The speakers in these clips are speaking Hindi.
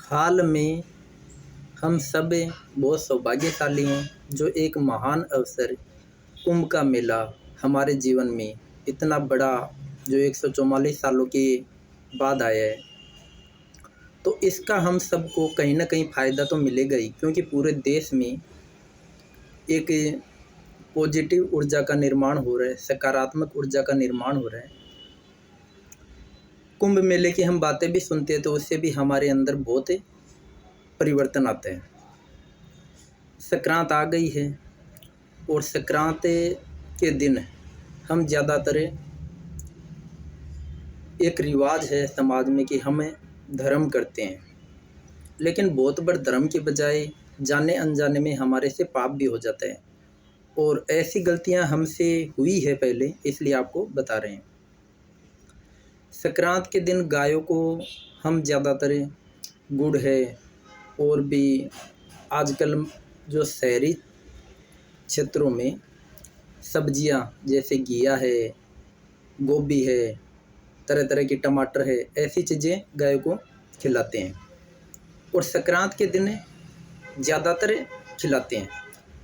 हाल में हम सब बहुत सौभाग्यशाली हैं जो एक महान अवसर कुंभ का मेला हमारे जीवन में इतना बड़ा जो 144 सालों के बाद आया है। तो इसका हम सबको कहीं ना कहीं फ़ायदा तो मिलेगा ही, क्योंकि पूरे देश में एक पॉजिटिव ऊर्जा का निर्माण हो रहा है, सकारात्मक ऊर्जा का निर्माण हो रहा है। कुंभ मेले की हम बातें भी सुनते हैं तो उससे भी हमारे अंदर बहुत परिवर्तन आता है। संक्रांत आ गई है और संक्रांत के दिन हम ज़्यादातर एक रिवाज है समाज में कि हम धर्म करते हैं, लेकिन बहुत बार धर्म के बजाय जाने अनजाने में हमारे से पाप भी हो जाता है। और ऐसी गलतियां हमसे हुई है पहले, इसलिए आपको बता रहे हैं। संक्रांत के दिन गायों को हम ज़्यादातर गुड़ है और भी आजकल जो शहरी क्षेत्रों में सब्जियां जैसे घिया है, गोभी है, तरह तरह की टमाटर है, ऐसी चीज़ें गायों को खिलाते हैं और संक्रांत के दिन ज़्यादातर खिलाते हैं।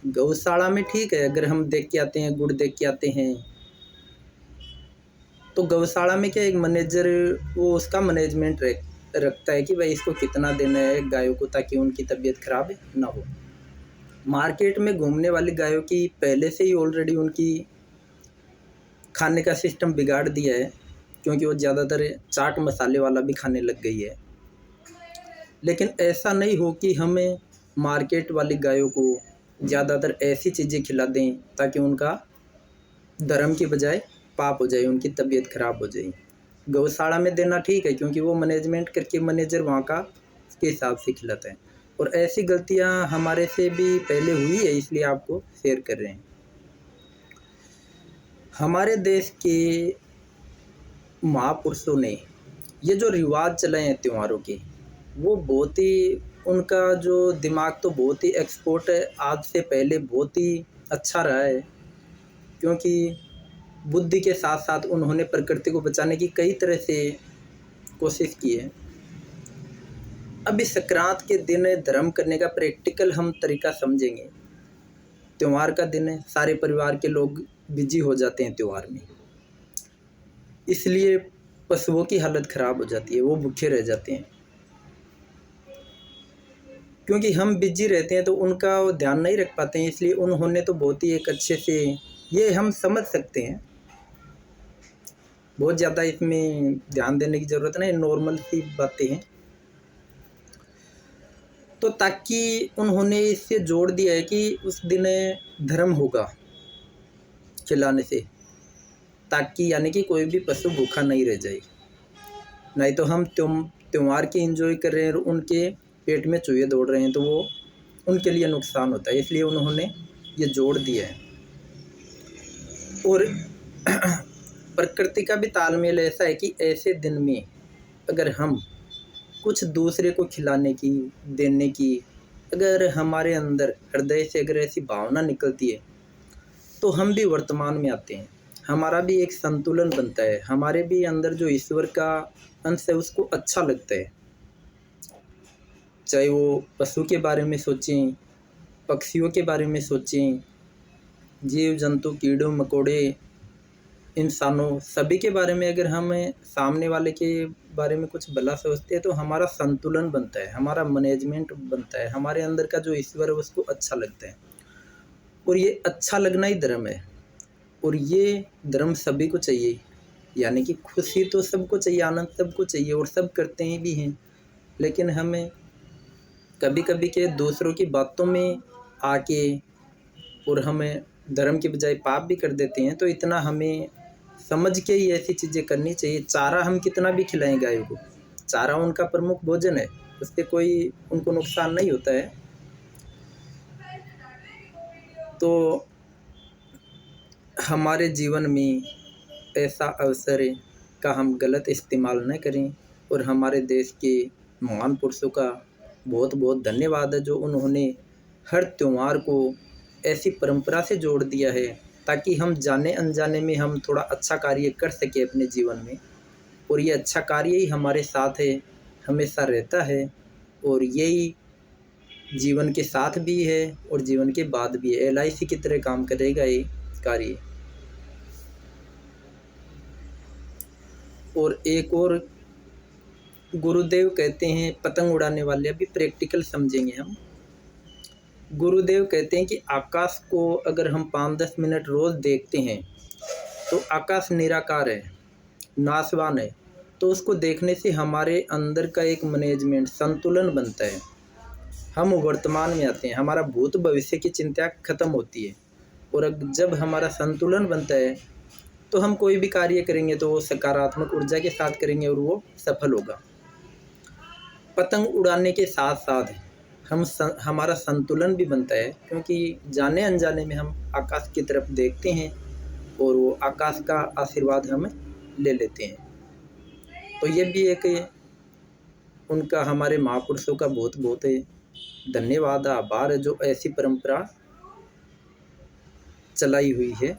गौशाला में ठीक है, अगर हम देख के आते हैं, गुड़ देख के आते हैं, तो गौशाला में क्या एक मैनेजर वो उसका मैनेजमेंट रखता है कि भाई इसको कितना देना है गायों को ताकि उनकी तबीयत खराब ना हो। मार्केट में घूमने वाली गायों की पहले से ही ऑलरेडी उनकी खाने का सिस्टम बिगाड़ दिया है, क्योंकि वो ज़्यादातर चाट मसाले वाला भी खाने लग गई है। लेकिन ऐसा नहीं हो कि हमें मार्केट वाली गायों को ज़्यादातर ऐसी चीज़ें खिला दें ताकि उनका धर्म की बजाय पाप हो जाए, उनकी तबीयत खराब हो जाए। गौशाला में देना ठीक है, क्योंकि वो मैनेजमेंट करके मैनेजर वहाँ का के हिसाब से खिलाता है। और ऐसी गलतियाँ हमारे से भी पहले हुई है, इसलिए आपको शेयर कर रहे हैं। हमारे देश के महापुरुषों ने ये जो रिवाज चलाए हैं त्योहारों के, वो बहुत ही उनका जो दिमाग तो बहुत ही एक्सपोर्ट है, आज से पहले बहुत ही अच्छा रहा है, क्योंकि बुद्धि के साथ साथ उन्होंने प्रकृति को बचाने की कई तरह से कोशिश की है। अभी संक्रांत के दिन धर्म करने का प्रैक्टिकल हम तरीका समझेंगे। त्यौहार का दिन है, सारे परिवार के लोग बिजी हो जाते हैं त्यौहार में, इसलिए पशुओं की हालत ख़राब हो जाती है, वो भूखे रह जाते हैं। क्योंकि हम बिजी रहते हैं तो उनका वो ध्यान नहीं रख पाते हैं, इसलिए उन्होंने तो बहुत ही एक अच्छे से, ये हम समझ सकते हैं, बहुत ज़्यादा इसमें ध्यान देने की ज़रूरत नहीं, नॉर्मल सी बातें हैं। तो ताकि उन्होंने इससे जोड़ दिया है कि उस दिन धर्म होगा खिलाने से, ताकि यानी कि कोई भी पशु भूखा नहीं रह जाए। नहीं तो हम त्यौहार की एंजॉय कर रहे हैं और उनके पेट में चूहे दौड़ रहे हैं, तो वो उनके लिए नुकसान होता है, इसलिए उन्होंने ये जोड़ दिया है। और प्रकृति का भी तालमेल ऐसा है कि ऐसे दिन में अगर हम कुछ दूसरे को खिलाने की, देने की, अगर हमारे अंदर हृदय से अगर ऐसी भावना निकलती है तो हम भी वर्तमान में आते हैं, हमारा भी एक संतुलन बनता है, हमारे भी अंदर जो ईश्वर का अंश है उसको अच्छा लगता है। चाहे वो पशु के बारे में सोचें, पक्षियों के बारे में सोचें, जीव जंतु, कीड़ों मकोड़े, इंसानों, सभी के बारे में अगर हम सामने वाले के बारे में कुछ भला सोचते हैं तो हमारा संतुलन बनता है, हमारा मैनेजमेंट बनता है, हमारे अंदर का जो ईश्वर है उसको अच्छा लगता है। और ये अच्छा लगना ही धर्म है, और ये धर्म सभी को चाहिए, यानी कि खुशी तो सबको चाहिए, आनंद सबको चाहिए, और सब करते ही भी हैं। लेकिन हमें कभी कभी के दूसरों की बातों में आके और हमें धर्म के बजाय पाप भी कर देते हैं, तो इतना हमें समझ के ही ऐसी चीज़ें करनी चाहिए। चारा हम कितना भी खिलाएं गायों को, चारा उनका प्रमुख भोजन है, उससे कोई उनको नुकसान नहीं होता है। तो हमारे जीवन में ऐसा अवसर का हम गलत इस्तेमाल न करें, और हमारे देश के महान पुरुषों का बहुत बहुत धन्यवाद है जो उन्होंने हर त्यौहार को ऐसी परंपरा से जोड़ दिया है ताकि हम जाने अनजाने में हम थोड़ा अच्छा कार्य कर सकें अपने जीवन में, और ये अच्छा कार्य ही हमारे साथ है, हमेशा रहता है। और यही जीवन के साथ भी है और जीवन के बाद भी है। LIC की तरह काम करेगा ये कार्य। और एक और गुरुदेव कहते हैं, पतंग उड़ाने वाले, अभी प्रैक्टिकल समझेंगे हम। गुरुदेव कहते हैं कि आकाश को अगर हम 5-10 मिनट रोज़ देखते हैं तो आकाश निराकार है, नाशवान है। तो उसको देखने से हमारे अंदर का एक मैनेजमेंट, संतुलन बनता है। हम वर्तमान में आते हैं, हमारा भूत भविष्य की चिंता खत्म होती है। और जब हमारा संतुलन बनता है तो हम कोई भी कार्य करेंगे तो वो सकारात्मक ऊर्जा के साथ करेंगे और वो सफल होगा। पतंग उड़ाने के साथ साथ हमारा संतुलन भी बनता है, क्योंकि जाने अनजाने में हम आकाश की तरफ देखते हैं और वो आकाश का आशीर्वाद हम ले लेते हैं। तो ये भी एक उनका, हमारे महापुरुषों का बहुत बहुत धन्यवाद, आभार है जो ऐसी परंपरा चलाई हुई है।